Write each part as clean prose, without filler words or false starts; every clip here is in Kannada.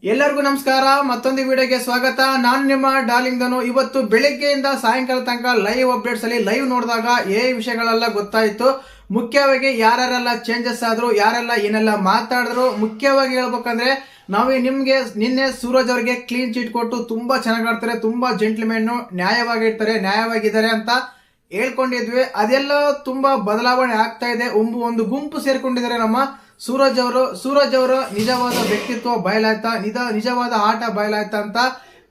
ಎಲ್ಲರಿಗೂ ನಮಸ್ಕಾರ. ಮತ್ತೊಂದು ವಿಡಿಯೋಗೆ ಸ್ವಾಗತ. ನಾನು ನಿಮ್ಮ ಡಾರ್ಲಿಂಗ್ ಧನು. ಇವತ್ತು ಬೆಳಿಗ್ಗೆಯಿಂದ ಸಾಯಂಕಾಲ ತನಕ ಲೈವ್ ಅಪ್ಡೇಟ್ಸ್ ಅಲ್ಲಿ ಲೈವ್ ನೋಡಿದಾಗ ವಿಷಯಗಳೆಲ್ಲ ಗೊತ್ತಾಯ್ತು. ಮುಖ್ಯವಾಗಿ ಯಾರೆಲ್ಲ ಚೇಂಜಸ್ ಆದ್ರು, ಯಾರೆಲ್ಲ ಏನೆಲ್ಲ ಮಾತಾಡಿದ್ರು. ಮುಖ್ಯವಾಗಿ ಹೇಳ್ಬೇಕಂದ್ರೆ ನಾವು ನಿಮ್ಗೆ ನಿನ್ನೆ ಸೂರಜ್ ಅವರಿಗೆ ಕ್ಲೀನ್ ಚೀಟ್ ಕೊಟ್ಟು ತುಂಬಾ ಚೆನ್ನಾಗಿ ಆಡ್ತಾರೆ, ತುಂಬಾ ಜೆಂಟ್ಲ್ಮೆನ್, ನ್ಯಾಯವಾಗಿದ್ದಾರೆ ಅಂತ ಹೇಳ್ಕೊಂಡಿದ್ವಿ. ಅದೆಲ್ಲ ತುಂಬಾ ಬದಲಾವಣೆ ಆಗ್ತಾ ಇದೆ. ಒಂದು ಗುಂಪು ಸೇರ್ಕೊಂಡಿದ್ದಾರೆ ನಮ್ಮ ಸೂರಜ್ ಅವರು ನಿಜವಾದ ವ್ಯಕ್ತಿತ್ವ ಬಯಲಾಯ್ತಾ, ನಿಜವಾದ ಆಟ ಬಯಲಾಯ್ತಾ ಅಂತ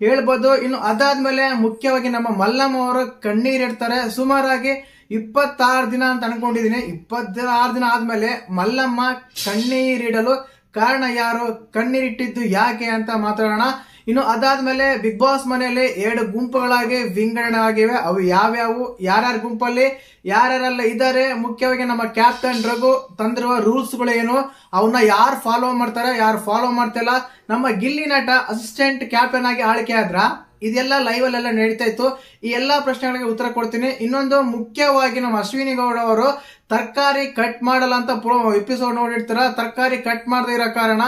ಹೇಳ್ಬೋದು. ಇನ್ನು ಅದಾದ್ಮೇಲೆ ಮುಖ್ಯವಾಗಿ ನಮ್ಮ ಮಲ್ಲಮ್ಮ ಅವರು ಕಣ್ಣೀರಿಡ್ತಾರೆ. ಸುಮಾರಾಗಿ 26 ದಿನ ಅಂತ ಅನ್ಕೊಂಡಿದೀನಿ. 26 ದಿನ ಆದ್ಮೇಲೆ ಮಲ್ಲಮ್ಮ ಕಣ್ಣೀರಿಡಲು ಕಾರಣ ಯಾರು, ಕಣ್ಣೀರಿಟ್ಟಿದ್ದು ಯಾಕೆ ಅಂತ ಮಾತಾಡೋಣ. ಇನ್ನು ಅದಾದ್ಮೇಲೆ ಬಿಗ್ ಬಾಸ್ ಮನೆಯಲ್ಲಿ 2 ಗುಂಪುಗಳಾಗಿ ವಿಂಗಡಣೆ ಆಗಿವೆ. ಅವು ಯಾವ್ಯಾವು, ಯಾರ್ಯಾರ ಗುಂಪಲ್ಲಿ ಯಾರ್ಯಾರೆಲ್ಲ ಇದ್ದಾರೆ, ಮುಖ್ಯವಾಗಿ ನಮ್ಮ ಕ್ಯಾಪ್ಟನ್ ರಘು ತಂದಿರುವ ರೂಲ್ಸ್ ಗಳು ಏನು, ಅವನ್ನ ಯಾರು ಫಾಲೋ ಮಾಡ್ತಾರೆ, ಯಾರು ಫಾಲೋ ಮಾಡ್ತಿಲ್ಲ, ನಮ್ಮ ಗಿಲ್ಲಿ ನಟ ಅಸಿಸ್ಟೆಂಟ್ ಕ್ಯಾಪ್ಟನ್ ಆಗಿ ಆಳ್ಕೆ ಆದ್ರ, ಇದೆಲ್ಲ ಲೈವ್ ಅಲ್ಲೆಲ್ಲ ನಡೀತಾ ಇತ್ತು. ಈ ಎಲ್ಲಾ ಪ್ರಶ್ನೆಗಳಿಗೆ ಉತ್ತರ ಕೊಡ್ತೀನಿ. ಇನ್ನೊಂದು ಮುಖ್ಯವಾಗಿ ನಮ್ಮ ಅಶ್ವಿನಿ ಗೌಡ ಅವರು ತರಕಾರಿ ಕಟ್ ಮಾಡಲ್ಲ ಅಂತ ಎಪಿಸೋಡ್ ನೋಡಿರ್ತೀರ. ತರಕಾರಿ ಕಟ್ ಮಾಡದೇ ಇರೋ ಕಾರಣ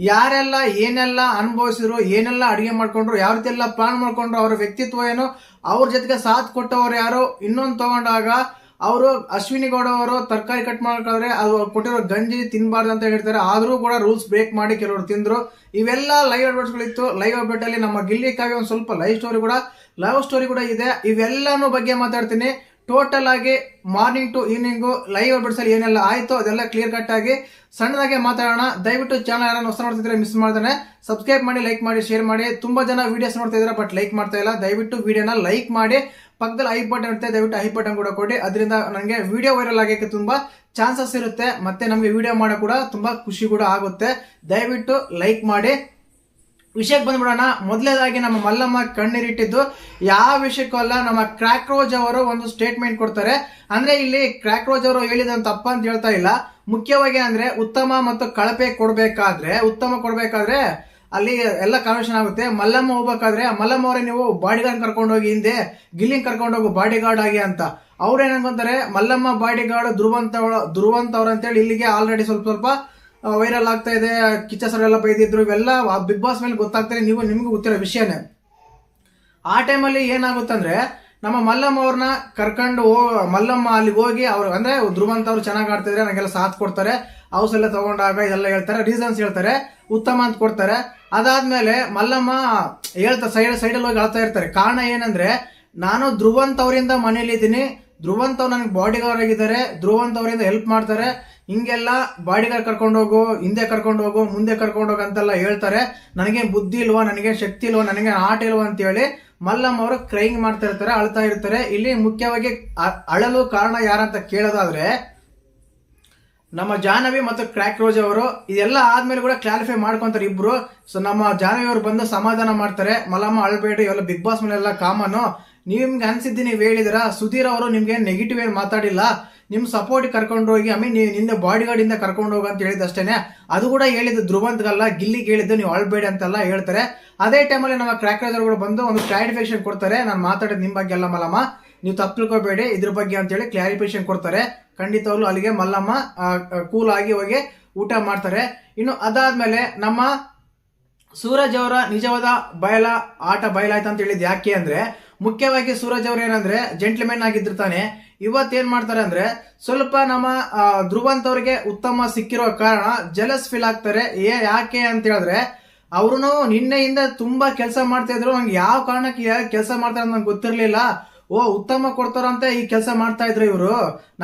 ಯಾರೆಲ್ಲ ಏನೆಲ್ಲ ಅನುಭವಿಸಿದ್ರು, ಏನೆಲ್ಲ ಅಡಿಗೆ ಮಾಡ್ಕೊಂಡ್ರು, ಯಾವ ರೀತಿ ಎಲ್ಲ ಪ್ಲಾನ್ ಮಾಡ್ಕೊಂಡ್ರು, ಅವರ ವ್ಯಕ್ತಿತ್ವ ಏನು, ಅವ್ರ ಜೊತೆಗೆ ಸಾಥ್ ಕೊಟ್ಟವರು ಯಾರು, ಇನ್ನೊಂದು ತಗೊಂಡಾಗ ಅವರು ಅಶ್ವಿನಿ ಗೌಡ ಅವರು ತರಕಾರಿ ಕಟ್ ಮಾಡ್ಕೊಂಡ್ರೆ ಅದು ಕೊಟ್ಟಿರೋ ಗಂಜಿ ತಿನ್ಬಾರ್ದು ಅಂತ ಹೇಳ್ತಾರೆ. ಆದ್ರೂ ಕೂಡ ರೂಲ್ಸ್ ಬ್ರೇಕ್ ಮಾಡಿ ಕೆಲವರು ತಿಂದ್ರು. ಇವೆಲ್ಲ ಲೈವ್ ಅಪ್ಡೇಟ್ಸ್ ಗಳಿತ್ತು. ಲೈವ್ ಅಪ್ಡೇಟ್ ಅಲ್ಲಿ ನಮ್ಮ ಗಿಲ್ಲಿ ಕಾವ್ಯ ಒಂದು ಸ್ವಲ್ಪ ಲವ್ ಸ್ಟೋರಿ ಕೂಡ ಇದೆ. ಇವೆಲ್ಲಾನು ಬಗ್ಗೆ ಮಾತಾಡ್ತೀನಿ. ಟೋಟಲ್ ಆಗಿ morning to evening live updates ಅಲ್ಲಿ ಏನೆಲ್ಲ ಆಯ್ತು ಅದೆಲ್ಲ ಕ್ಲಿಯರ್ ಕಟ್ ಆಗಿ ಸಣ್ಣದಾಗಿ ಮಾತಾಡೋಣ. ದಯವಿಟ್ಟು ಚಾನಲ್ ಯಾರನ್ನ ಹೊಸ ನೋಡ್ತಿದ್ರೆ ಮಿಸ್ ಮಾಡ್ತಾನೆ ಸಬ್ಸ್ಕ್ರೈಬ್ ಮಾಡಿ, ಲೈಕ್ ಮಾಡಿ, ಶೇರ್ ಮಾಡಿ. ತುಂಬಾ ಜನ ವಿಡಿಯೋಸ್ ನೋಡ್ತಾ ಇದಾರೆ ಬಟ್ ಲೈಕ್ ಮಾಡ್ತಾ ಇಲ್ಲ. ದಯವಿಟ್ಟು ವಿಡಿಯೋನ ಲೈಕ್ ಮಾಡಿ, ಪಕ್ಕದಲ್ಲಿ ಐ ಬಟನ್ ಇರುತ್ತೆ, ದಯವಿಟ್ಟು ಐ ಬಟನ್ ಕೂಡ ಕೊಡಿ. ಅದರಿಂದ ನನಗೆ ವಿಡಿಯೋ ವೈರಲ್ ಆಗಕ್ಕೆ ತುಂಬಾ ಚಾನ್ಸಸ್ ಇರುತ್ತೆ, ಮತ್ತೆ ನಮಗೆ ವಿಡಿಯೋ ಮಾಡೋ ಕೂಡ ತುಂಬಾ ಖುಷಿ ಕೂಡ ಆಗುತ್ತೆ. ದಯವಿಟ್ಟು ಲೈಕ್ ಮಾಡಿ. ವಿಷಯಕ್ಕೆ ಬಂದ್ಬಿಡೋಣ. ಮೊದಲನೇದಾಗಿ ನಮ್ಮ ಮಲ್ಲಮ್ಮ ಕಣ್ಣೀರಿಟ್ಟಿದ್ದು ಯಾವ ವಿಷಯಕ್ಕೂ ಅಲ್ಲ. ನಮ್ಮ ಕ್ರ್ಯಾಕ್ ರೋಜ್ ಅವರು ಒಂದು ಸ್ಟೇಟ್ಮೆಂಟ್ ಕೊಡ್ತಾರೆ. ಅಂದ್ರೆ ಇಲ್ಲಿ ಕ್ರ್ಯಾಕ್ ರೋಜ್ ಅವರು ಹೇಳಿದ ತಪ್ಪ ಅಂತ ಹೇಳ್ತಾ ಇಲ್ಲ. ಮುಖ್ಯವಾಗಿ ಅಂದ್ರೆ ಉತ್ತಮ ಮತ್ತು ಕಳಪೆ ಕೊಡ್ಬೇಕಾದ್ರೆ ಅಲ್ಲಿ ಎಲ್ಲ ಕನ್ವರ್ಷನ್ ಆಗುತ್ತೆ. ಮಲ್ಲಮ್ಮ ಹೋಗ್ಬೇಕಾದ್ರೆ ಮಲ್ಲಮ್ಮ ಅವರೇ ನೀವು ಬಾಡಿಗಾರ್ಡ್ ಕರ್ಕೊಂಡು ಹೋಗಿ, ಹಿಂದೆ ಗಿಲ್ಲಿಂಗ್ ಕರ್ಕೊಂಡು ಹೋಗು ಬಾಡಿಗಾರ್ಡ್ ಆಗಿ ಅಂತ. ಅವ್ರು ಏನಂತಾರೆ, ಮಲ್ಲಮ್ಮ ಬಾಡಿಗಾರ್ಡ್ ಧ್ರುವಂತ್ ಅವ್ರ ಅಂತೇಳಿ ಇಲ್ಲಿಗೆ ಆಲ್ರೆಡಿ ಸ್ವಲ್ಪ ವೈರಲ್ ಆಗ್ತಾ ಇದೆ. ಕಿಚ್ಚ ಸರ್ ಎಲ್ಲ ಬೈದಿದ್ರು. ಇವೆಲ್ಲ ಬಿಗ್ ಬಾಸ್ ಮೇಲೆ ಗೊತ್ತಾಗ್ತಾರೆ, ನಿಮ್ಗೂ ಗೊತ್ತಿರೋ ವಿಷಯನೇ. ಆ ಟೈಮಲ್ಲಿ ಏನಾಗುತ್ತಂದ್ರೆ ನಮ್ಮ ಮಲ್ಲಮ್ಮ ಅವ್ರನ್ನ ಕರ್ಕೊಂಡು ಮಲ್ಲಮ್ಮ ಅಲ್ಲಿಗೆ ಹೋಗಿ ಅವ್ರು ಅಂದ್ರೆ ಧ್ರುವಂತ್ ಅವ್ರು ಚೆನ್ನಾಗಿ ಆಡ್ತಿದ್ರೆ ನನಗೆಲ್ಲ ಸಾಥ್ ಕೊಡ್ತಾರೆ, ಹೌಸ್ ಎಲ್ಲ ತಗೊಂಡಾಗ ಇದೆಲ್ಲ ಹೇಳ್ತಾರೆ, ರೀಸನ್ಸ್ ಹೇಳ್ತಾರೆ, ಉತ್ತಮ ಅಂತ ಕೊಡ್ತಾರೆ. ಅದಾದ್ಮೇಲೆ ಮಲ್ಲಮ್ಮ ಸೈಡಲ್ಲಿ ಹೋಗಿ ಹೇಳ್ತಾ ಇರ್ತಾರೆ. ಕಾರಣ ಏನಂದ್ರೆ, ನಾನು ಧ್ರುವಂತ್ ಅವರಿಂದ ಮನೇಲಿ ಇದ್ದೀನಿ, ಧ್ರುವಂತ್ ಅವ್ರು ನನಗೆ ಬಾಡಿಗಾರ್ಡ್ ಆಗಿದ್ದಾರೆ, ಧ್ರುವಂತ್ ಅವರಿಂದ ಹೆಲ್ಪ್ ಮಾಡ್ತಾರೆ, ಹಿಂಗೆಲ್ಲ ಬಾಡಿಗಾರ್ಡ್ ಕರ್ಕೊಂಡು ಹೋಗು, ಹಿಂದೆ ಕರ್ಕೊಂಡು ಹೋಗು, ಮುಂದೆ ಕರ್ಕೊಂಡು ಹೋಗು ಅಂತೆಲ್ಲ ಹೇಳ್ತಾರೆ. ನನಗೆ ಬುದ್ಧಿ ಇಲ್ವಾ, ನನಗೆ ಶಕ್ತಿ ಇಲ್ವಾ, ನನಗೆ ಆಟ ಇಲ್ವಾ ಅಂತ ಹೇಳಿ ಮಲ್ಲಮ್ಮ ಅವರು ಕ್ರೈಂಗ್ ಮಾಡ್ತಾ ಇರ್ತಾರೆ, ಅಳ್ತಾ ಇರ್ತಾರೆ. ಇಲ್ಲಿ ಮುಖ್ಯವಾಗಿ ಅಳಲು ಕಾರಣ ಯಾರಂತ ಕೇಳೋದಾದ್ರೆ ನಮ್ಮ ಜಾಹ್ನವಿ ಮತ್ತು ಕ್ರ್ಯಾಕ್ ರೋಜ್ ಅವರು. ಇದೆಲ್ಲ ಆದ್ಮೇಲೆ ಕೂಡ ಕ್ಲಾರಿಫೈ ಮಾಡ್ಕೊಂತಾರೆ ಇಬ್ರು. ಸೊ ನಮ್ಮ ಜಾಹ್ನವಿ ಅವರು ಬಂದು ಸಮಾಧಾನ ಮಾಡ್ತಾರೆ, ಮಲ್ಲಮ್ಮ ಅಳ್ಬೇಡಿ, ಇವೆಲ್ಲ ಬಿಗ್ ಬಾಸ್ ಮನೆಲ್ಲ ಕಾಮನ್, ನಿಮ್ಗೆ ಅನ್ಸಿದ್ದು ನೀವು ಹೇಳಿದಿರ. ಸುಧೀರ್ ಅವರು ನಿಮ್ಗೆ ನೆಗೆಟಿವ್ ಏನು ಮಾತಾಡಿಲ್ಲ, ನಿಮ್ ಸಪೋರ್ಟ್ ಕರ್ಕೊಂಡು ಹೋಗಿ, ನಿನ್ನ ಬಾಡಿ ಗಾರ್ಡ್ ಇಂದ ಕರ್ಕೊಂಡು ಹೋಗ ಅಂತ ಹೇಳಿದ ಅಷ್ಟೇನೆ. ಅದು ಕೂಡ ಹೇಳಿದ್ದು ಧ್ರುವಂತ್ಗಲ್ಲ, ಗಿಲ್ಲಿಗೆ ಹೇಳಿದ್ದು, ನೀವು ಅಳ್ಬೇಡಿ ಅಂತೆಲ್ಲ ಹೇಳ್ತಾರೆ. ಅದೇ ಟೈಮಲ್ಲಿ ನಮ್ಮ ಕ್ರ್ಯಾಕ್ ರೋಜ್ ಅವರು ಬಂದು ಒಂದು ಕ್ಲಾರಿಫಿಕೇಶನ್ ಕೊಡ್ತಾರೆ. ನಾನು ಮಾತಾಡಿದ್ ನಿಮ್ ಬಗ್ಗೆ ಅಲ್ಲ ಮಲ್ಲಮ್ಮ, ನೀವು ತಪ್ಪು ತಿಳ್ಕೊಬೇಡಿ ಇದ್ರ ಬಗ್ಗೆ ಅಂತ ಹೇಳಿ ಕ್ಲಾರಿಫಿಕೇಶನ್ ಕೊಡ್ತಾರೆ. ಖಂಡಿತವಾಗ್ಲು ಅಲ್ಲಿಗೆ ಮಲ್ಲಮ್ಮ ಕೂಲ್ ಆಗಿ ಹೋಗಿ ಊಟ ಮಾಡ್ತಾರೆ. ಇನ್ನು ಅದಾದ್ಮೇಲೆ ನಮ್ಮ ಸೂರಜ್ ಅವರ ನಿಜವಾದ ಆಟ ಬಯಲಾಯ್ತು ಅಂತ ಹೇಳಿದ್ ಯಾಕೆ ಅಂದ್ರೆ, ಮುಖ್ಯವಾಗಿ ಸೂರಜ್ ಅವ್ರ ಏನಂದ್ರೆ ಜೆಂಟ್ಲ್ಮೆನ್ ಆಗಿದ್ದಿರ್ತಾನೆ. ಇವತ್ತೇನ್ ಮಾಡ್ತಾರೆ ಅಂದ್ರೆ, ಸ್ವಲ್ಪ ನಮ್ಮ ಧ್ರುವಂತ್ ಅವ್ರಿಗೆ ಉತ್ತಮ ಸಿಕ್ಕಿರೋ ಕಾರಣ ಜಲಸ್ ಫೀಲ್ ಆಗ್ತಾರೆ. ಯಾಕೆ ಅಂತ ಹೇಳಿದ್ರೆ, ಅವ್ರು ನಿನ್ನೆಯಿಂದ ತುಂಬಾ ಕೆಲಸ ಮಾಡ್ತಾ ಇದ್ರು. ನಂಗೆ ಯಾವ ಕಾರಣಕ್ಕೆ ಕೆಲಸ ಮಾಡ್ತಾರೆ ಅಂತ ನಂಗೆ ಗೊತ್ತಿರ್ಲಿಲ್ಲ. ಉತ್ತಮ ಕೊಡ್ತಾರಂತ ಈ ಕೆಲಸ ಮಾಡ್ತಾ ಇದ್ರು ಇವರು.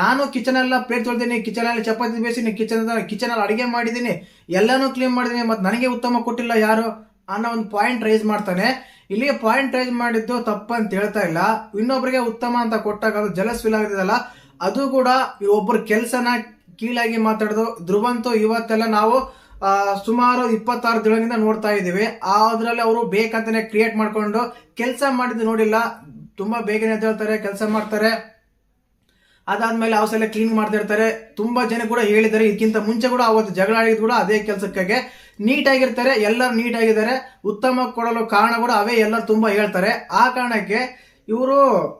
ನಾನು ಕಿಚನ್ ಎಲ್ಲ ಪ್ಲೇಟ್ ತೊಳ್ದೀನಿ, ಕಿಚನ್ ಅಲ್ಲಿ ಚಪಾತಿ ಬೇಯಿಸಿನಿ, ಕಿಚನ್ ಅಲ್ಲಿ ಅಡಿಗೆ ಮಾಡಿದೀನಿ, ಎಲ್ಲಾನು ಕ್ಲೀನ್ ಮಾಡಿದೀನಿ, ಮತ್ತೆ ನನಗೆ ಉತ್ತಮ ಕೊಟ್ಟಿಲ್ಲ ಯಾರು ಅನ್ನೋ ಒಂದು ಪಾಯಿಂಟ್ ರೈಸ್ ಮಾಡ್ತಾನೆ. ಇಲ್ಲಿ ಪಾಯಿಂಟ್ ರೈಸ್ ಮಾಡಿದ್ದು ತಪ್ಪಂತ ಹೇಳ್ತಾ ಇಲ್ಲ. ಇನ್ನೊಬ್ರಿಗೆ ಉತ್ತಮ ಅಂತ ಕೊಟ್ಟಾಗ ಅದು ಜಲಸ್ ಫೀಲ್ ಆಗಿದೆಯಲ್ಲ, ಅದು ಕೂಡ ಒಬ್ಬರ ಕೆಲಸನ ಕೀಳಾಗಿ ಮಾತಾಡೋದು. ಧ್ರುವಂತು ಇವತ್ತೆಲ್ಲ ನಾವು ಸುಮಾರು 26 ದಿನಗಳಿಂದ ನೋಡ್ತಾ ಇದೀವಿ. ಅದ್ರಲ್ಲಿ ಅವರು ಬೇಕಂತಾನೆ ಕ್ರಿಯೇಟ್ ಮಾಡ್ಕೊಂಡು ಕೆಲಸ ಮಾಡಿದ್ದು ನೋಡಿಲ್ಲ. ತುಂಬಾ ಬೇಗನೆ ಎದ್ದೇಳ್ತಾರೆ, ಕೆಲಸ ಮಾಡ್ತಾರೆ. ಅದಾದ್ಮೇಲೆ ಹೌಸ್ ಎಲ್ಲ ಕ್ಲೀನ್ ಮಾಡ್ತಾ ಇರ್ತಾರೆ. ತುಂಬಾ ಜನ ಕೂಡ ಹೇಳಿದ್ದಾರೆ, ಇದಕ್ಕಿಂತ ಮುಂಚೆ ಕೂಡ ಅವತ್ತು ಜಗಳ ಆಡಿದ್ ಕೂಡ ಅದೇ ಕೆಲಸಕ್ಕೆ ನೀಟ್ ಆಗಿರ್ತಾರೆ. ಎಲ್ಲರೂ ನೀಟ್ ಆಗಿದ್ದಾರೆ. ಉತ್ತಮ ಕೊಡಲು ಕಾರಣ ಕೂಡ ಅವೇ ಎಲ್ಲರೂ ತುಂಬಾ ಹೇಳ್ತಾರೆ. ಆ ಕಾರಣಕ್ಕೆ ಇವರು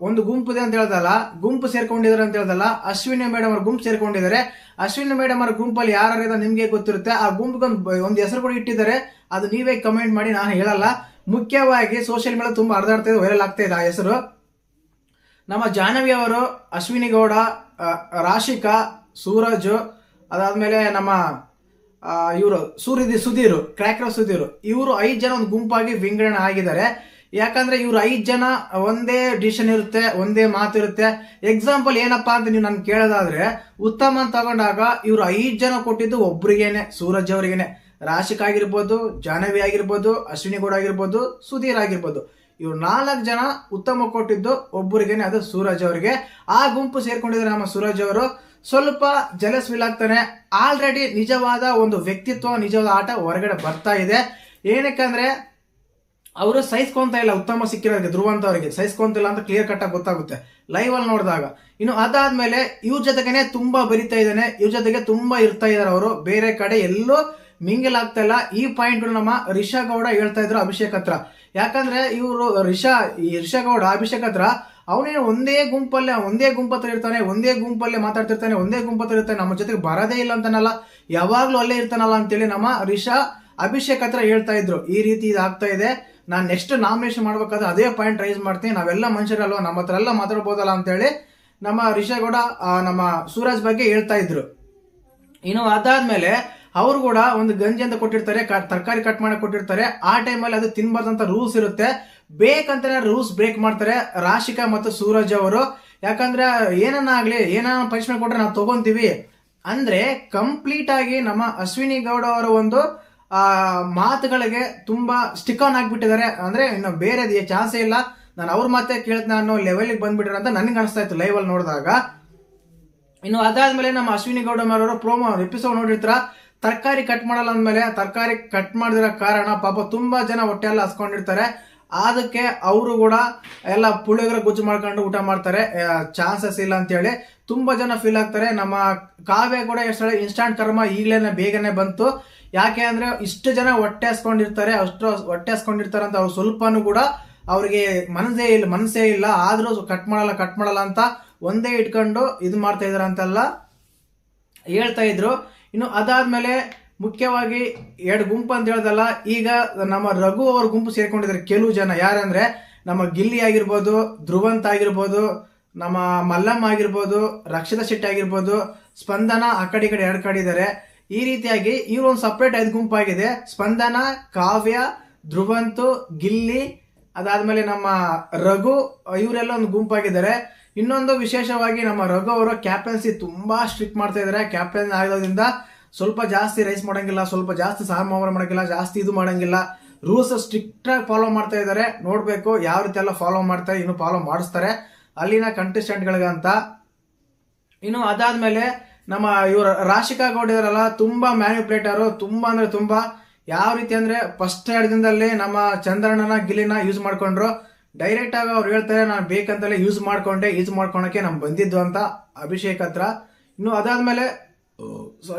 ಒಂದು ಗುಂಪು ಇದೆ ಅಂತ ಹೇಳ್ದಲ್ಲ, ಗುಂಪು ಸೇರ್ಕೊಂಡಿದ್ದಾರೆ ಅಂತ ಹೇಳ್ದಲ್ಲ, ಅಶ್ವಿನಿ ಮೇಡಮ್ ಅವ್ರ ಗುಂಪು ಸೇರ್ಕೊಂಡಿದ್ದಾರೆ. ಅಶ್ವಿನಿ ಮೇಡಮ್ ಅವ್ರ ಗುಂಪಲ್ಲಿ ಯಾರು ನಿಮ್ಗೆ ಗೊತ್ತಿರುತ್ತೆ. ಆ ಗುಂಪಿಗೆ ಒಂದು ಹೆಸರು ಕೂಡ ಇಟ್ಟಿದ್ದಾರೆ, ಅದು ನೀವೇ ಕಮೆಂಟ್ ಮಾಡಿ, ನಾನು ಹೇಳಲ್ಲ. ಮುಖ್ಯವಾಗಿ ಸೋಷಿಯಲ್ ಮೀಡಿಯಾ ತುಂಬಾ ಹರಿದಾಡ್ತಾ ಇದೆ, ವೈರಲ್ ಆಗ್ತಾ ಇದೆ ಆ ಹೆಸರು. ನಮ್ಮ ಜಾಹ್ನವಿ ಅವರು, ಅಶ್ವಿನಿ ಗೌಡ, ರಾಶಿಕಾ, ಸೂರಜ್, ಅದಾದ್ಮೇಲೆ ನಮ್ಮ ಇವರು ಸುಧೀರ್, ಕ್ರ್ಯಾಕರ್ ಸುಧೀರ್, ಇವರು 5 ಜನ ಒಂದು ಗುಂಪಾಗಿ ವಿಂಗಡಣೆ ಆಗಿದ್ದಾರೆ. ಯಾಕಂದ್ರೆ ಇವ್ರು 5 ಜನ ಒಂದೇ ಡಿಸಿಷನ್ ಇರುತ್ತೆ, ಒಂದೇ ಮಾತು ಇರುತ್ತೆ. ಎಕ್ಸಾಂಪಲ್ ಏನಪ್ಪಾ ಅಂತ ನೀವು ನನ್ ಕೇಳೋದಾದ್ರೆ, ಉತ್ತಮ ಅಂತ ತಗೊಂಡಾಗ ಇವ್ರು 5 ಜನ ಕೊಟ್ಟಿದ್ದು ಒಬ್ರಿಗೇನೆ, ಸೂರಜ್ ಅವರಿಗೇನೆ. ರಾಶಿಕಾ ಆಗಿರ್ಬೋದು, ಜಾಹ್ನವಿ ಆಗಿರ್ಬೋದು, ಅಶ್ವಿನಿ ಗೌಡ ಆಗಿರ್ಬೋದು, ಸುಧೀರ್ ಆಗಿರ್ಬೋದು, ಇವ್ರು 4 ಜನ ಉತ್ತಮ ಕೊಟ್ಟಿದ್ದು ಒಬ್ಬರಿಗೇನೆ, ಅದು ಸೂರಜ್ ಅವರಿಗೆ. ಆ ಗುಂಪು ಸೇರ್ಕೊಂಡಿದ್ದಾರೆ ನಮ್ಮ ಸೂರಜ್ ಅವರು. ಸ್ವಲ್ಪ ಜಲಸ್ ಫೀಲ್ ಆಗ್ತಾನೆ. ಆಲ್ರೆಡಿ ನಿಜವಾದ ಒಂದು ವ್ಯಕ್ತಿತ್ವ, ನಿಜವಾದ ಆಟ ಹೊರಗಡೆ ಬರ್ತಾ ಇದೆ. ಏನಕ್ಕಂದ್ರೆ ಅವರು ಸಹಿಸ್ಕೊಂತ ಇಲ್ಲ, ಉತ್ತಮ ಸಿಕ್ಕಿರೋದಕ್ಕೆ ಧ್ರುವಂತ ಅವರಿಗೆ ಸಹಿಸ್ಕೊಂತಿಲ್ಲ ಅಂತ ಕ್ಲಿಯರ್ ಕಟ್ ಆಗಿ ಗೊತ್ತಾಗುತ್ತೆ ಲೈವ್ ಅಲ್ಲಿ ನೋಡಿದಾಗ. ಇನ್ನು ಅದಾದ್ಮೇಲೆ ಇವ್ರ ಜೊತೆಗೇನೆ ತುಂಬಾ ಬರಿತಾ ಇದ್ದಾನೆ, ಇವ್ರ ಜೊತೆಗೆ ತುಂಬಾ ಇರ್ತಾ ಇದಾರೆ ಅವರು, ಬೇರೆ ಕಡೆ ಎಲ್ಲೂ ಮಿಂಗಲ್ ಆಗ್ತಾ ಇಲ್ಲ. ಈ ಪಾಯಿಂಟ್ ನಮ್ಮ ರಿಷಾ ಗೌಡ ಹೇಳ್ತಾ ಇದ್ರು ಅಭಿಷೇಕ್ ಹತ್ರ. ಯಾಕಂದ್ರೆ ಇವರು ರಿಷಾ ಗೌಡ ಅಭಿಷೇಕ್ ಹತ್ರ ಅವನೇನು ಒಂದೇ ಗುಂಪತ್ರ ಇರ್ತಾನೆ, ಒಂದೇ ಗುಂಪಲ್ಲೇ ಮಾತಾಡ್ತಿರ್ತಾನೆ, ಒಂದೇ ಗುಂಪತ್ರ ಇರ್ತಾನೆ, ನಮ್ಮ ಜೊತೆಗೆ ಬರೋದೇ ಇಲ್ಲ ಅಂತಾನಲ್ಲ, ಯಾವಾಗ್ಲೂ ಅಲ್ಲೇ ಇರ್ತಾನಲ್ಲ ಅಂತೇಳಿ ನಮ್ಮ ರಿಷಾ ಅಭಿಷೇಕ್ ಹತ್ರ ಹೇಳ್ತಾ ಇದ್ರು. ಈ ರೀತಿ ಇದಾಗ್ತಾ ಇದೆ, ನಾನು ನೆಕ್ಸ್ಟ್ ನಾಮಿನೇಷನ್ ಮಾಡ್ಬೇಕಾದ್ರೆ ಅದೇ ಪಾಯಿಂಟ್ ರೈಸ್ ಮಾಡ್ತೀನಿ, ನಾವೆಲ್ಲ ಮನುಷ್ಯರಲ್ವಾ, ನಮ್ಮ ಹತ್ರ ಎಲ್ಲ ಮಾತಾಡ್ಬೋದಲ್ಲ ಅಂತೇಳಿ ನಮ್ಮ ರಿಷಾ ಗೌಡ ನಮ್ಮ ಸೂರಜ್ ಬಗ್ಗೆ ಹೇಳ್ತಾ ಇದ್ರು. ಇನ್ನು ಅದಾದ್ಮೇಲೆ ಅವರು ಕೂಡ ಒಂದು ಗಂಜಿ ಅಂತ ಕೊಟ್ಟಿರ್ತಾರೆ, ತರಕಾರಿ ಕಟ್ ಮಾಡಕ್ ಕೊಟ್ಟಿರ್ತಾರೆ. ಆ ಟೈಮಲ್ಲಿ ಅದು ತಿನ್ಬಾರ್ದಂತ ರೂಲ್ಸ್ ಇರುತ್ತೆ, ಬೇಕಂತಾನೆ ರೂಲ್ಸ್ ಬ್ರೇಕ್ ಮಾಡ್ತಾರೆ ರಾಶಿಕಾ ಮತ್ತು ಸೂರಜ್ ಅವರು. ಯಾಕಂದ್ರೆ ಏನನ್ನಾಗ್ಲಿ, ಪನಿಷ್ಮೆಂಟ್ ಕೊಟ್ರೆ ನಾವು ತಗೊಂತೀವಿ ಅಂದ್ರೆ ಕಂಪ್ಲೀಟ್ ಆಗಿ ನಮ್ಮ ಅಶ್ವಿನಿ ಗೌಡ ಅವರ ಒಂದು ಮಾತುಗಳಿಗೆ ತುಂಬಾ ಸ್ಟಿಕ್ ಆನ್ ಆಗ್ಬಿಟ್ಟಿದ್ದಾರೆ. ಅಂದ್ರೆ ಇನ್ನು ಬೇರೆ ಚಾನ್ಸೇ ಇಲ್ಲ, ನಾನು ಅವ್ರ ಮಾತೇ ಕೇಳ್ತೀನಿ ಅನ್ನೋ ಲೆವೆಲ್ಗೆ ಬಂದ್ಬಿಟ್ರೆ ಅಂತ ನನ್ಗೆ ಅನಿಸ್ತಾ ಇತ್ತು ಲೈವ್ ಅಲ್ಲಿ ನೋಡಿದಾಗ. ಇನ್ನು ಅದಾದ್ಮೇಲೆ ನಮ್ಮ ಅಶ್ವಿನಿ ಗೌಡ ಅವರ ಪ್ರೋಮೋ ಎಪಿಸೋಡ್ ನೋಡಿರ್ತಾರ, ತರಕಾರಿ ಕಟ್ ಮಾಡಲ್ಲ ಅಂದ್ಮೇಲೆ ತರಕಾರಿ ಕಟ್ ಮಾಡಿದಿರೋ ಕಾರಣ ಪಾಪ ತುಂಬಾ ಜನ ಹೊಟ್ಟೆ ಎಲ್ಲ ಹಸ್ಕೊಂಡಿರ್ತಾರೆ. ಅದಕ್ಕೆ ಅವರು ಕೂಡ ಎಲ್ಲ ಪುಳಿಯೋಗರೆ ಗುಜ್ಜು ಮಾಡ್ಕೊಂಡು ಊಟ ಮಾಡ್ತಾರೆ, ಚಾನ್ಸಸ್ ಇಲ್ಲ ಅಂತ ಹೇಳಿ ತುಂಬಾ ಜನ ಫೀಲ್ ಆಗ್ತಾರೆ. ನಮ್ಮ ಕಾವ್ಯ ಕೂಡ ಎಷ್ಟು ಇನ್ಸ್ಟಾಂಟ್ ಕರ್ಮ ಈಗಲೇನೆ ಬೇಗನೆ ಬಂತು. ಯಾಕೆ ಅಂದ್ರೆ ಇಷ್ಟು ಜನ ಹೊಟ್ಟೆ ಹಸ್ಕೊಂಡಿರ್ತಾರೆ, ಅಷ್ಟು ಹೊಟ್ಟೆ ಹಸ್ಕೊಂಡಿರ್ತಾರೆ ಅಂತ ಅವ್ರು ಸ್ವಲ್ಪನೂ ಕೂಡ ಅವ್ರಿಗೆ ಮನಸ್ಸೇ ಇಲ್ಲ, ಆದ್ರೂ ಕಟ್ ಮಾಡಲ್ಲ ಅಂತ ಒಂದೇ ಇಟ್ಕೊಂಡು ಇದು ಮಾಡ್ತಾ ಇದಾರೆ ಅಂತೆಲ್ಲ ಹೇಳ್ತಾ ಇದ್ರು. ಇನ್ನು ಅದಾದ್ಮೇಲೆ ಮುಖ್ಯವಾಗಿ 2 ಗುಂಪು ಅಂತ ಹೇಳ್ದಲ್ಲ, ಈಗ ನಮ್ಮ ರಘು ಅವ್ರ ಗುಂಪು ಸೇರ್ಕೊಂಡಿದ್ದಾರೆ ಕೆಲವು ಜನ. ಯಾರಂದ್ರೆ ನಮ್ಮ ಗಿಲ್ಲಿ ಆಗಿರ್ಬೋದು, ಧ್ರುವಂತ್ ಆಗಿರ್ಬೋದು, ನಮ್ಮ ಮಲ್ಲಮ್ಮ ಆಗಿರ್ಬೋದು, ರಕ್ಷಿತಾ ಶೆಟ್ಟಿ ಆಗಿರ್ಬೋದು, ಸ್ಪಂದನ ಆ ಕಡೆ 2 ಕಡೆ ಇದ್ದಾರೆ. ಈ ರೀತಿಯಾಗಿ ಇವ್ರು ಒಂದು ಸಪ್ರೇಟ್ 5 ಗುಂಪಾಗಿದೆ. ಸ್ಪಂದನ, ಕಾವ್ಯ, ಧ್ರುವಂತು, ಗಿಲ್ಲಿ, ಅದಾದ್ಮೇಲೆ ನಮ್ಮ ರಘು, ಇವರೆಲ್ಲ ಒಂದು ಗುಂಪಾಗಿದ್ದಾರೆ. ಇನ್ನೊಂದು ವಿಶೇಷವಾಗಿ ನಮ್ಮ ರಘು ಅವರ ಕ್ಯಾಪ್ಟನ್ಸಿ ತುಂಬಾ ಸ್ಟ್ರಿಕ್ಟ್ ಮಾಡ್ತಾ ಇದಾರೆ. ಕ್ಯಾಪ್ಟನ್ ಆಗೋದ್ರಿಂದ ಸ್ವಲ್ಪ ಜಾಸ್ತಿ ರೈಸ್ ಮಾಡಂಗಿಲ್ಲ, ಸ್ವಲ್ಪ ಜಾಸ್ತಿ ಸಾಮಾನ್ಯ ಮಾಡಂಗಿಲ್ಲ, ಜಾಸ್ತಿ ಇದು ಮಾಡಂಗಿಲ್ಲ, ರೂಲ್ಸ್ ಸ್ಟ್ರಿಕ್ಟ್ ಆಗಿ ಫಾಲೋ ಮಾಡ್ತಾ ಇದಾರೆ. ನೋಡ್ಬೇಕು ಯಾವ ರೀತಿ ಎಲ್ಲ ಫಾಲೋ ಮಾಡ್ತಾರೆ, ಇನ್ನು ಫಾಲೋ ಮಾಡಿಸ್ತಾರೆ ಅಲ್ಲಿನ ಕಂಟೆಸ್ಟೆಂಟ್ ಗಳಿಗಂತ. ಇನ್ನು ಅದಾದ್ಮೇಲೆ ನಮ್ಮ ಇವರು ರಾಶಿಕಾ ಗೌಡ ಇದಾರಲ್ಲ, ತುಂಬಾ ಮ್ಯಾನ್ಯುಪ್ಯುಲೇಟರ್, ತುಂಬಾ ಅಂದ್ರೆ ತುಂಬಾ. ಯಾವ ರೀತಿ ಅಂದ್ರೆ ಫಸ್ಟ್ 2 ದಿನದಲ್ಲಿ ನಮ್ಮ ಚಂದ್ರಣ್ಣನ ಗಿಲ್ಲಿನ ಯೂಸ್ ಮಾಡ್ಕೊಂಡ್ರು. ಡೈರೆಕ್ಟ್ ಆಗಿ ಅವ್ರು ಹೇಳ್ತಾರೆ, ನಾನು ಬೇಕಂತಲೇ ಯೂಸ್ ಮಾಡ್ಕೊಳಕ್ಕೆ ನಮ್ ಬಂದಿದ್ದು ಅಂತ ಅಭಿಷೇಕ್ ಹತ್ರ. ಇನ್ನು ಅದಾದ್ಮೇಲೆ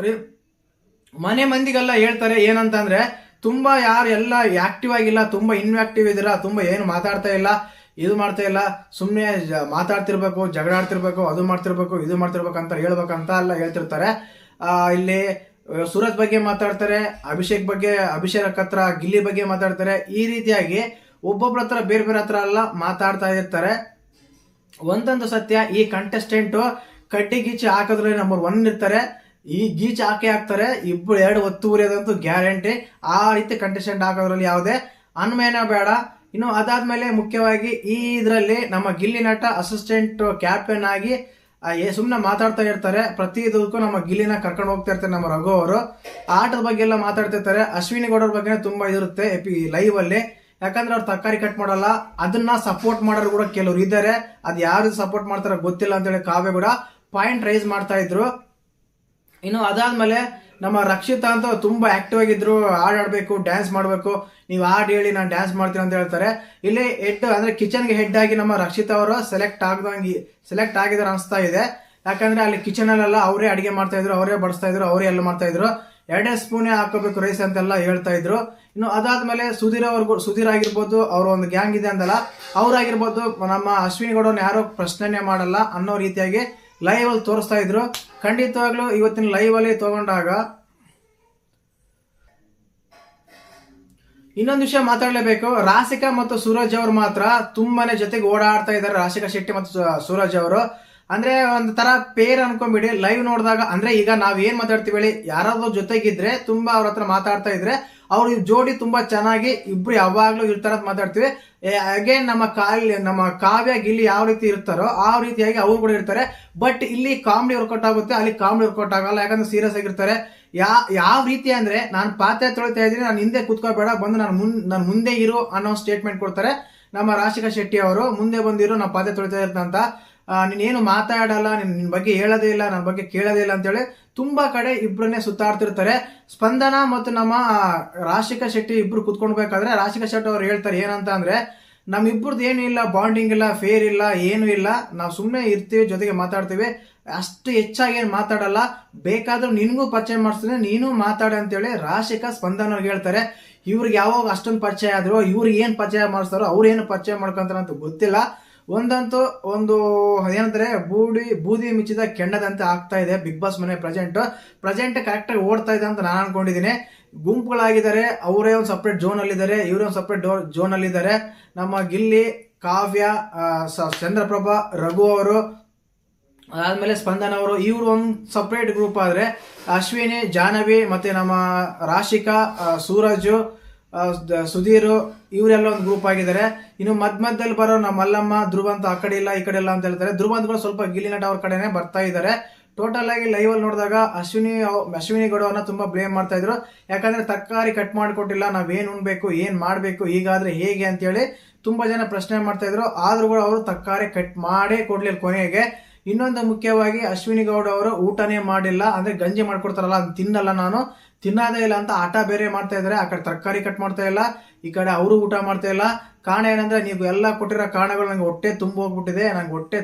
ಮನೆ ಮಂದಿಗೆಲ್ಲ ಹೇಳ್ತಾರೆ ಏನಂತ ಅಂದ್ರೆ, ತುಂಬಾ ಯಾರು ಎಲ್ಲ ಆಕ್ಟಿವ್ ಆಗಿಲ್ಲ, ತುಂಬಾ ಇನ್ಆಕ್ಟಿವ್ ಇದ್ದೀರಾ, ತುಂಬಾ ಏನು ಮಾತಾಡ್ತಾ ಇಲ್ಲ, ಇದು ಮಾಡ್ತಾ ಇಲ್ಲ, ಸುಮ್ನೆ ಮಾತಾಡ್ತಿರ್ಬೇಕು, ಜಗಳ ಆಡ್ತಿರ್ಬೇಕು, ಅದು ಮಾಡ್ತಿರ್ಬೇಕು, ಇದು ಮಾಡ್ತಿರ್ಬೇಕು ಅಂತ ಹೇಳ್ಬೇಕಂತ ಎಲ್ಲ ಹೇಳ್ತಿರ್ತಾರೆ. ಇಲ್ಲಿ ಸೂರಜ್ ಬಗ್ಗೆ ಮಾತಾಡ್ತಾರೆ, ಅಭಿಷೇಕ್ ಹತ್ರ ಗಿಲ್ಲಿ ಬಗ್ಗೆ ಮಾತಾಡ್ತಾರೆ. ಈ ರೀತಿಯಾಗಿ ಒಬ್ಬೊಬ್ರ ಹತ್ರ ಬೇರೆ ಹತ್ರ ಎಲ್ಲ ಮಾತಾಡ್ತಾ ಇರ್ತಾರೆ. ಒಂದೊಂದು ಸತ್ಯ, ಈ ಕಂಟೆಸ್ಟೆಂಟ್ ಕಡ್ಡಿ ಗೀಚಿ ಹಾಕಿದ್ರೆ ನಂಬರ್ 1 ಇರ್ತಾರೆ, ಈ ಗೀಚ್ ಹಾಕ್ತಾರೆ, 2 ಹೊತ್ತು ಉರಿಯೋದಂತೂ ಗ್ಯಾರಂಟಿ. ಆ ರೀತಿ ಕಂಟೆಸ್ಟೆಂಟ್ ಹಾಕೋದ್ರಲ್ಲಿ ಯಾವುದೇ ಅನುಮಾನ ಬೇಡ. ಇನ್ನು ಅದಾದ್ಮೇಲೆ ಮುಖ್ಯವಾಗಿ ಈ ಇದರಲ್ಲಿ ನಮ್ಮ ಗಿಲ್ಲಿ ನಟ ಅಸಿಸ್ಟೆಂಟ್ ಕ್ಯಾಪ್ಟನ್ ಆಗಿ ಸುಮ್ನೆ ಮಾತಾಡ್ತಾ ಇರ್ತಾರೆ. ಪ್ರತಿ ಇದಕ್ಕೂ ನಮ್ಮ ಗಿಲ್ಲಿನ ಕರ್ಕೊಂಡು ಹೋಗ್ತಾ ಇರ್ತಾರೆ ನಮ್ಮ ರಘು ಅವರು. ಆಟದ ಬಗ್ಗೆ ಎಲ್ಲ ಮಾತಾಡ್ತಿರ್ತಾರೆ. ಅಶ್ವಿನಿ ಗೌಡರ ಬಗ್ಗೆ ತುಂಬಾ ಇರುತ್ತೆ ಲೈವ್ ಅಲ್ಲಿ. ಯಾಕಂದ್ರೆ ಅವ್ರು ತರಕಾರಿ ಕಟ್ ಮಾಡಲ್ಲ, ಅದನ್ನ ಸಪೋರ್ಟ್ ಮಾಡೋರು ಕೂಡ ಕೆಲವರು ಇದ್ದಾರೆ. ಅದ್ ಯಾರು ಸಪೋರ್ಟ್ ಮಾಡ್ತಾರ ಗೊತ್ತಿಲ್ಲ ಅಂತೇಳಿ ಕಾವ್ಯ ಕೂಡ ಪಾಯಿಂಟ್ ರೈಸ್ ಮಾಡ್ತಾ ಇದ್ರು. ಇನ್ನು ಅದಾದ್ಮೇಲೆ ನಮ್ಮ ರಕ್ಷಿತಾ ಅಂತ ತುಂಬಾ ಆಕ್ಟಿವ್ ಆಗಿದ್ರು, ಆಡ್ಬೇಕು, ಡ್ಯಾನ್ಸ್ ಮಾಡ್ಬೇಕು, ನೀವು ಹಾಡು ಹೇಳಿ ನಾನು ಡ್ಯಾನ್ಸ್ ಮಾಡ್ತೀನಿ ಅಂತ ಹೇಳ್ತಾರೆ. ಇಲ್ಲಿ ಅಂದ್ರೆ ಕಿಚನ್ಗೆ ಹೆಡ್ ಆಗಿ ನಮ್ಮ ರಕ್ಷಿತಾ ಅವರು ಸೆಲೆಕ್ಟ್ ಆಗಿದಾರೆ ಅನಿಸ್ತಾ ಇದೆ. ಯಾಕಂದ್ರೆ ಅಲ್ಲಿ ಕಿಚನ್ ಅಲ್ಲೆಲ್ಲ ಅವರೇ ಅಡಿಗೆ ಮಾಡ್ತಾ ಇದ್ರು, ಅವರೇ ಬಡಿಸ್ತಾ ಇದ್ರು, ಅವರೇ ಎಲ್ಲ ಮಾಡ್ತಾ ಇದ್ರು. 2 ಸ್ಪೂನೇ ಹಾಕೋಬೇಕು ರೈಸ್ ಅಂತೆಲ್ಲ ಹೇಳ್ತಾ ಇದ್ರು. ಇನ್ನು ಅದಾದ್ಮೇಲೆ ಸುಧೀರ್ ಆಗಿರ್ಬೋದು, ಅವ್ರ ಒಂದು ಗ್ಯಾಂಗ್ ಇದೆ ಅಂತಲ್ಲ, ಅವ್ರಾಗಿರ್ಬೋದು ನಮ್ಮ ಅಶ್ವಿನಿ ಗೌಡವ್ರನ್ನ ಯಾರೋ ಪ್ರಶ್ನೆನೇ ಮಾಡಲ್ಲ ಅನ್ನೋ ರೀತಿಯಾಗಿ ಲೈವ್ ಅಲ್ಲಿ ತೋರಿಸ್ತಾ ಇದ್ರು. ಖಂಡಿತವಾಗ್ಲೂ ಇವತ್ತಿನ ಲೈವ್ ಅಲ್ಲಿ ತಗೊಂಡಾಗ ಇನ್ನೊಂದು ವಿಷಯ ಮಾತಾಡಲೇಬೇಕು. ರಾಶಿಕಾ ಮತ್ತು ಸೂರಜ್ ಅವರು ಮಾತ್ರ ತುಂಬಾನೇ ಜೊತೆಗೆ ಓಡಾಡ್ತಾ ಇದ್ದಾರೆ. ರಾಶಿಕಾ ಶೆಟ್ಟಿ ಮತ್ತು ಸೂರಜ್ ಅವರು ಅಂದ್ರೆ ಒಂದು ತರ ಪೇರ್ ಅನ್ಕೊಂಡ್ಬಿಡಿ. ಲೈವ್ ನೋಡಿದಾಗ ಅಂದ್ರೆ ಈಗ ನಾವ್ ಏನ್ ಮಾತಾಡ್ತೀವಿ ಹೇಳಿ, ಯಾರಾದ್ರೂ ಜೊತೆಗಿದ್ರೆ ತುಂಬಾ ಅವ್ರ ಹತ್ರ ಮಾತಾಡ್ತಾ ಇದ್ರೆ ಅವ್ರ ಜೋಡಿ ತುಂಬಾ ಚೆನ್ನಾಗಿ ಇಬ್ರು ಯಾವಾಗ್ಲೂ ಇರ್ತಾರ ಅಂತ ಮಾತಾಡ್ತೀವಿ. ಅಗೇನ್ ನಮ್ಮ ಕಾವ್ಯ ಗಿಲ್ಲಿ ಯಾವ ರೀತಿ ಇರ್ತಾರೋ ಆ ರೀತಿಯಾಗಿ ಅವ್ರು ಕೂಡ ಇರ್ತಾರೆ. ಬಟ್ ಇಲ್ಲಿ ಕಾಮಿಡಿ ವರ್ಕೌಟ್ ಆಗುತ್ತೆ, ಅಲ್ಲಿ ಕಾಮಿಡಿ ವರ್ಕೌಟ್ ಆಗಲ್ಲ. ಯಾಕಂದ್ರೆ ಸೀರಿಯಸ್ ಆಗಿರ್ತಾರೆ. ಯಾವ ರೀತಿ ಅಂದ್ರೆ ನಾನು ಪಾತ್ರೆ ತೊಳಿತಾ ಇದ್ದೀನಿ, ನಾನು ಹಿಂದೆ ಕುತ್ಕೋಬೇಡ, ಬಂದು ನಾನು ಮುಂದೆ ಇರು ಅನ್ನೋ ಸ್ಟೇಟ್ಮೆಂಟ್ ಕೊಡ್ತಾರೆ ನಮ್ಮ ರಾಶಿಕಾ ಶೆಟ್ಟಿ ಅವರು. ಮುಂದೆ ಬಂದಿರು, ನಾವು ಪಾತ್ರೆ ತೊಳಿತಾ ಇರ್ತಂತ, ನೀನೇನು ಮಾತಾಡಲ್ಲ, ನಿನ್ ಬಗ್ಗೆ ಹೇಳೋದೇ ಇಲ್ಲ, ನನ್ನ ಬಗ್ಗೆ ಕೇಳೋದೇ ಇಲ್ಲ ಅಂತೇಳಿ ತುಂಬಾ ಕಡೆ ಇಬ್ರನ್ನೇ ಸುತ್ತಾಡ್ತಿರ್ತಾರೆ. ಸ್ಪಂದನ ಮತ್ತು ನಮ್ಮ ರಾಶಿಕಾ ಶೆಟ್ಟಿ ಇಬ್ರು ಕುತ್ಕೊಳ್ಬೇಕಾದ್ರೆ ರಾಶಿಕಾ ಶೆಟ್ಟಿ ಅವ್ರು ಹೇಳ್ತಾರೆ ಏನಂತ ಅಂದ್ರೆ, ನಮ್ಮಿಬ್ಬರದ್ದು ಏನು ಇಲ್ಲ, ಬಾಂಡಿಂಗ್ ಇಲ್ಲ, ಫೇರ್ ಇಲ್ಲ, ಏನು ಇಲ್ಲ, ನಾವು ಸುಮ್ಮನೆ ಇರ್ತೀವಿ, ಜೊತೆಗೆ ಮಾತಾಡ್ತೀವಿ, ಅಷ್ಟು ಹೆಚ್ಚಾಗಿ ಏನು ಮಾತಾಡಲ್ಲ, ಬೇಕಾದ್ರೂ ನಿನ್ಗೂ ಪರಿಚಯ ಮಾಡಿಸ್ತೀನಿ, ನೀನು ಮಾತಾಡ ಅಂತೇಳಿ ರಾಶಿಕಾ ಸ್ಪಂದನ ಅವ್ರಿಗೆ ಹೇಳ್ತಾರೆ. ಇವ್ರಿಗೆ ಯಾವಾಗ ಅಷ್ಟೊಂದು ಪರಿಚಯ ಆದ್ರು, ಇವ್ರಿಗೆ ಏನ್ ಪರಿಚಯ ಮಾಡಿಸ್ತಾರೋ ಅವ್ರು ಏನು ಪರಿಚಯ ಮಾಡ್ಕೊಂತಾರ ಅಂತ ಗೊತ್ತಿಲ್ಲ. ಒಂದು ಏನಂತಾರೆ, ಬೂದಿ ಮಿಚ್ಚಿದ ಕೆಂಡದಂತೆ ಆಗ್ತಾ ಇದೆ ಬಿಗ್ ಬಾಸ್ ಮನೆ ಪ್ರೆಸೆಂಟ್ ಕರೆಕ್ಟ್ ಆಗಿ ಓಡ್ತಾ ಇದೆ ಅಂತ ನಾನು ಅನ್ಕೊಂಡಿದ್ದೀನಿ. ಗುಂಪುಗಳಾಗಿದ್ದಾರೆ, ಅವರೇ ಒಂದು ಸಪ್ರೇಟ್ ಝೋನ್ ಅಲ್ಲಿದ್ದಾರೆ, ಇವರೇ ಒಂದು ಸಪ್ರೇಟ್ ಝೋನ್ ಅಲ್ಲಿದ್ದಾರೆ. ನಮ್ಮ ಗಿಲ್ಲಿ, ಕಾವ್ಯ, ಚಂದ್ರಪ್ರಭಾ, ರಘು ಅವರು, ಅದಾದ್ಮೇಲೆ ಸ್ಪಂದನ ಅವರು, ಇವರು ಒಂದು ಸಪ್ರೇಟ್ ಗ್ರೂಪ್ ಆದ್ರೆ ಅಶ್ವಿನಿ, ಜಾಹ್ನವಿ ಮತ್ತೆ ನಮ್ಮ ರಾಶಿಕಾ, ಸೂರಜ್, ಸುಧೀರ್ ಇವರೆಲ್ಲ ಒಂದು ಗ್ರೂಪ್ ಆಗಿದ್ದಾರೆ. ಇನ್ನು ಮಧ್ಯದಲ್ಲಿ ಬರೋ ನಮ್ಮ ಮಲ್ಲಮ್ಮ, ಧ್ರುವಂತ ಆ ಕಡೆ ಇಲ್ಲ ಈ ಕಡೆ ಇಲ್ಲ ಅಂತ ಹೇಳ್ತಾರೆ. ಧ್ರುವಂತಗಳು ಸ್ವಲ್ಪ ಗಿಲ್ಲಿ ನಟ ಅವ್ರ ಕಡೆನೆ ಬರ್ತಾ ಇದ್ದಾರೆ. ಟೋಟಲ್ ಆಗಿ ಲೈವ್ ಅಲ್ಲಿ ನೋಡಿದಾಗ ಅಶ್ವಿನಿ ಗೌಡವನ್ನ ತುಂಬಾ ಬ್ಲೇಮ್ ಮಾಡ್ತಾ ಇದ್ರು. ಯಾಕಂದ್ರೆ ತರಕಾರಿ ಕಟ್ ಮಾಡಿಕೊಟ್ಟಿಲ್ಲ, ನಾವೇನ್ ಉಣ್ಬೇಕು, ಏನ್ ಮಾಡ್ಬೇಕು, ಹೀಗಾದ್ರೆ ಹೇಗೆ ಅಂತೇಳಿ ತುಂಬಾ ಜನ ಪ್ರಶ್ನೆ ಮಾಡ್ತಾ ಇದ್ರು. ಆದ್ರೂ ಕೂಡ ಅವರು ತರಕಾರಿ ಕಟ್ ಮಾಡೇ ಕೊಡ್ಲಿಲ್ಲ ಕೊನೆಗೆ. ಇನ್ನೊಂದು ಮುಖ್ಯವಾಗಿ ಅಶ್ವಿನಿ ಗೌಡ ಅವರು ಊಟನೇ ಮಾಡಿಲ್ಲ, ಅಂದ್ರೆ ಗಂಜಿ ಮಾಡ್ಕೊಡ್ತಾರಲ್ಲ ಅದನ್ನ ತಿನ್ನಲ್ಲ, ನಾನು ತಿನ್ನೋದೇ ಇಲ್ಲ ಅಂತ ಆಟ ಬೇರೆ ಮಾಡ್ತಾ ಇದಾರೆ. ಆ ಕಡೆ ತರಕಾರಿ ಕಟ್ ಮಾಡ್ತಾ ಇಲ್ಲ, ಈ ಕಡೆ ಅವರು ಊಟ ಮಾಡ್ತಾ ಇಲ್ಲ. ಕಾರಣ ಏನಂದ್ರೆ, ನೀವು ಎಲ್ಲ ಕೊಟ್ಟಿರೋ ಕಾರಣಗಳು ನಂಗೆ ಹೊಟ್ಟೆ ಹೋಗ್ಬಿಟ್ಟಿದೆ, ನಂಗೆ ಹೊಟ್ಟೆ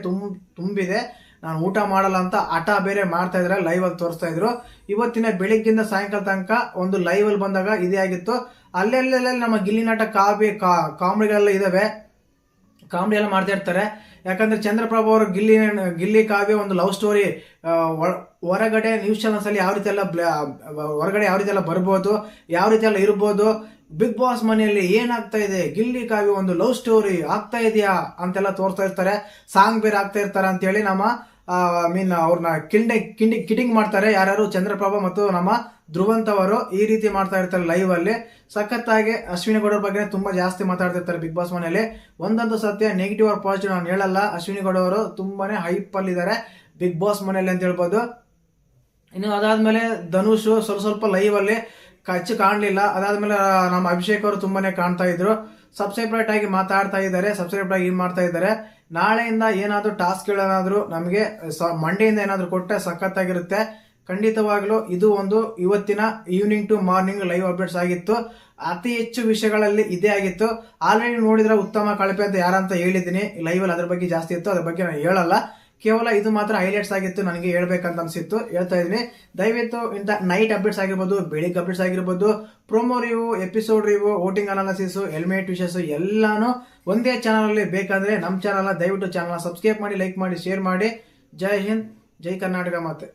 ತುಂಬಿದೆ, ನಾನು ಊಟ ಮಾಡಲ್ಲ ಅಂತ ಆಟ ಬೇರೆ ಮಾಡ್ತಾ ಇದ್ರೆ ಲೈವ್ ಅಲ್ಲಿ ತೋರಿಸ್ತಾ ಇದ್ರು. ಇವತ್ತಿನ ಬೆಳಿಗ್ಗಿಂದ ಸಾಯಂಕಾಲ ತನಕ ಒಂದು ಲೈವ್ ಅಲ್ಲಿ ಬಂದಾಗ ಇದೇ ಆಗಿತ್ತು. ಅಲ್ಲೆಲ್ಲ ನಮ್ಮ ಗಿಲ್ಲಿ ನಟ ಕಾಮಿಡಿಗಳೆಲ್ಲ ಇದಾವೆ, ಕಾಮಿಡಿ ಎಲ್ಲ ಮಾಡ್ತಾ ಇರ್ತಾರೆ. ಯಾಕಂದ್ರೆ ಚಂದ್ರಪ್ರಭಾ ಅವರು ಗಿಲ್ಲಿ ಕಾವ್ಯ ಒಂದು ಲವ್ ಸ್ಟೋರಿ, ಹೊರಗಡೆ ನ್ಯೂಸ್ ಚಾನಲ್ಸ್ ಅಲ್ಲಿ ಯಾವ ರೀತಿ ಎಲ್ಲ ಬರ್ಬೋದು, ಯಾವ ರೀತಿ ಎಲ್ಲ ಇರ್ಬೋದು, ಬಿಗ್ ಬಾಸ್ ಮನೆಯಲ್ಲಿ ಏನಾಗ್ತಾ ಇದೆ, ಗಿಲ್ಲಿ ಕಾವ್ಯ ಒಂದು ಲವ್ ಸ್ಟೋರಿ ಆಗ್ತಾ ಇದೆಯಾ ಅಂತೆಲ್ಲ ತೋರಿಸ್ತಾ ಇರ್ತಾರೆ. ಸಾಂಗ್ ಬೇರೆ ಆಗ್ತಾ ಇರ್ತಾರೆ ಅಂತೇಳಿ ನಮ್ಮ ಅವ್ರನ್ನ ಕಿಟಿಂಗ್ ಮಾಡ್ತಾರೆ ಯಾರು, ಚಂದ್ರಪ್ರಭಾ ಮತ್ತು ನಮ್ಮ ಧ್ರುವಂತ್ ಅವರು ಈ ರೀತಿ ಮಾಡ್ತಾ ಇರ್ತಾರೆ ಲೈವ್ ಅಲ್ಲಿ. ಸಖತ್ತಾಗಿ ಅಶ್ವಿನಿ ಗೌಡರ ಬಗ್ಗೆ ತುಂಬಾ ಜಾಸ್ತಿ ಮಾತಾಡ್ತಿರ್ತಾರೆ ಬಿಗ್ ಬಾಸ್ ಮನೆಯಲ್ಲಿ. ಒಂದಂತೂ ಸತ್ಯ, ನೆಗೆಟಿವ್ ಆರ್ ಪಾಸಿಟಿವ್ ನಾನು ಹೇಳಲ್ಲ, ಅಶ್ವಿನಿ ಗೌಡ ಅವರು ತುಂಬಾನೇ ಹೈಪ್ ಅಲ್ಲಿ ಇದ್ದಾರೆ ಬಿಗ್ ಬಾಸ್ ಮನೆಯಲ್ಲಿ ಅಂತ ಹೇಳ್ಬೋದು. ಇನ್ನು ಅದಾದ್ಮೇಲೆ ಧನುಷ್ ಸ್ವಲ್ಪ ಲೈವ್ ಅಲ್ಲಿ ಹೆಚ್ಚು ಕಾಣಲಿಲ್ಲ. ಅದಾದ್ಮೇಲೆ ನಮ್ಮ ಅಭಿಷೇಕ್ ಅವರು ತುಂಬಾನೇ ಕಾಣ್ತಾ ಇದ್ರು. ಸಬ್ಸ್ಕ್ರೈಬ್ ಆಗಿ ಮಾತಾಡ್ತಾ ಇದ್ದಾರೆ, ಸಬ್ಸ್ಕ್ರೈಬ್ ಆಗಿ ಮಾಡ್ತಾ ಇದ್ದಾರೆ. ನಾಳೆಯಿಂದ ಏನಾದ್ರು ಟಾಸ್ಕ್ಗಳೇನಾದ್ರು ನಮಗೆ ಮಂಡೆಯಿಂದ ಏನಾದ್ರು ಕೊಟ್ಟರೆ ಸಖತ್ತಾಗಿರುತ್ತೆ. ಖಂಡಿತವಾಗ್ಲೂ ಇದು ಒಂದು ಇವತ್ತಿನ evening to morning live updates ಆಗಿತ್ತು. ಅತಿ ಹೆಚ್ಚು ವಿಷಯಗಳಲ್ಲಿ ಇದೇ ಆಗಿತ್ತು. ಆಲ್ರೆಡಿ ನೋಡಿದ್ರೆ ಉತ್ತಮ ಕಳಪೆ ಅಂತ ಯಾರಂತ ಹೇಳಿದ್ದೀನಿ ಲೈವ್ ಅಲ್ಲಿ, ಅದ್ರ ಬಗ್ಗೆ ಜಾಸ್ತಿ ಇತ್ತು, ಅದ್ರ ಬಗ್ಗೆ ನಾನು ಹೇಳಲ್ಲ. ಕೇವಲ ಇದು ಮಾತ್ರ ಹೈಲೈಟ್ಸ್ ಆಗಿತ್ತು, ನನಗೆ ಹೇಳ್ಬೇಕಂತ ಅನ್ಸಿತ್ತು, ಹೇಳ್ತಾ ಇದೀನಿ. ದಯವಿಟ್ಟು ಇಂಥ ನೈಟ್ ಅಪ್ಡೇಟ್ಸ್ ಆಗಿರ್ಬೋದು, ಬೆಳಿಗ್ಗೆ ಅಪ್ಡೇಟ್ಸ್ ಆಗಿರ್ಬೋದು, promo review, episode review, voting analysis, helmet ವಿಷಯಸ್ ಎಲ್ಲಾನು ಒಂದೇ ಚಾನಲ್ ಅಲ್ಲಿ ಬೇಕಂದ್ರೆ ನಮ್ಮ ಚಾನಲ್ ದಯವಿಟ್ಟು ಚಾನಲ್ ಸಬ್ಸ್ಕ್ರೈಬ್ ಮಾಡಿ, ಲೈಕ್ ಮಾಡಿ, ಶೇರ್ ಮಾಡಿ. ಜೈ ಹಿಂದ್, ಜೈ ಕರ್ನಾಟಕ ಮಾತೆ.